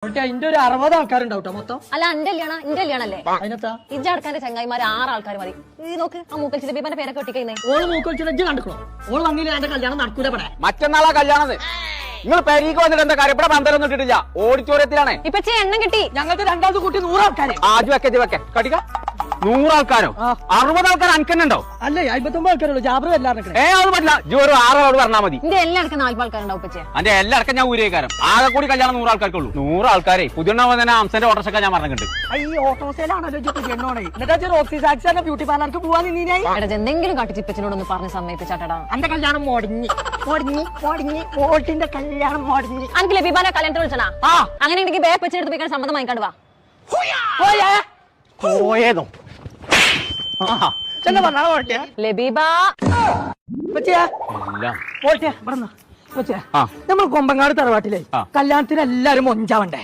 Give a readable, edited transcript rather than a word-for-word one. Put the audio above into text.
അതിന്റെ ഒരു 60 ആൾക്കാരുണ്ടാവും മൊത്തം. അല്ല എന്റെ കല്യാണല്ലേ അതിനകത്താ ഇജ്ജടക്കാന്റെ ചങ്ങായിമാര് 6 ആൾക്കാർ മതി. ഈ നോക്ക് ആ മൂക്കൽ ചിലബീബന്റെ പേരൊക്കെ ഒട്ടിക്കുന്നേ. ഓള് മൂക്കൊലിച്ച് കണ്ടിക്കണോ? ഓള് വന്നില്ല എന്റെ കല്യാണം നടക്കൂല പറയാ. മറ്റന്നാളാ കല്യാണത്. നിങ്ങൾ പെരീക്ക് വന്നിട്ട് എന്താ കാര്യം? ഇവിടെ പന്തലൊന്നും ഇട്ടിട്ടില്ല, ഓഡിറ്റോറിയത്തിലാണ്. ഇപ്പൊ എണ്ണം കിട്ടി. ഞങ്ങൾക്ക് രണ്ടാമത് കൂട്ടി 100 ആൾക്കാര്. ആജ് വെക്കെ കടിക്ക 100 ആൾക്കാരോ? 60 ആൾക്കാർ അനക്കന്നുണ്ടോ? അല്ലേ 59 ആൾക്കാരുള്ളൂ. ജാബ്രു എല്ലാവരും അത് പറ്റില്ല. ജി ഒരു 6 ആളോട് പറഞ്ഞാൽ മതി. എന്റെ എല്ലാം അടക്കം 4 ആൾക്കാരുണ്ടാവും. ഉപ്പച്ചേ എന്റെ എല്ലാവർക്കും ഞാൻ ഊരേക്കാരം. ആകെ കൂടി കല്യാണം 100 ആൾക്കാർക്കുള്ളൂ. 100 ആൾക്കാരെ പുതിയ തന്നെ അംസന്റെ ഓട്ടോസൊക്കെ ഞാൻ പറഞ്ഞിട്ടുണ്ട്. ഈ ഓട്ടോസേലാണല്ലോ എണ്ണോണേ. എന്നിട്ട് റോക്സി സാക്സിന്റെ ബ്യൂട്ടി പാർലർക്ക് പോവാൻ നിന്നീനായി. എന്തെങ്കിലും കാട്ടി ഇപ്പച്ചനോടൊന്ന് പറഞ്ഞ് സമ്മതിപ്പിച്ചാട്ടാ. എന്റെ കല്യാണം മുടങ്ങി ഓട്ടിന്റെ കല്യാണം മുടങ്ങി. എനിക്ക് ലബീബാനെ കല്യാണത്തിന് വിളിച്ചണാ? അങ്ങനെ ഉണ്ടെങ്കിൽ ബേപ്പച്ചെടുത്ത് പോയിക്കാൻ സമ്മതം വാങ്ങിക്കാണ്ട് വാ. പോയേതോ ലബീബ നമ്മൾ കൊമ്പങ്ങാട് തറവാട്ടിലെ കല്യാണത്തിന് എല്ലാരും മൊഞ്ചാവണ്ടേ?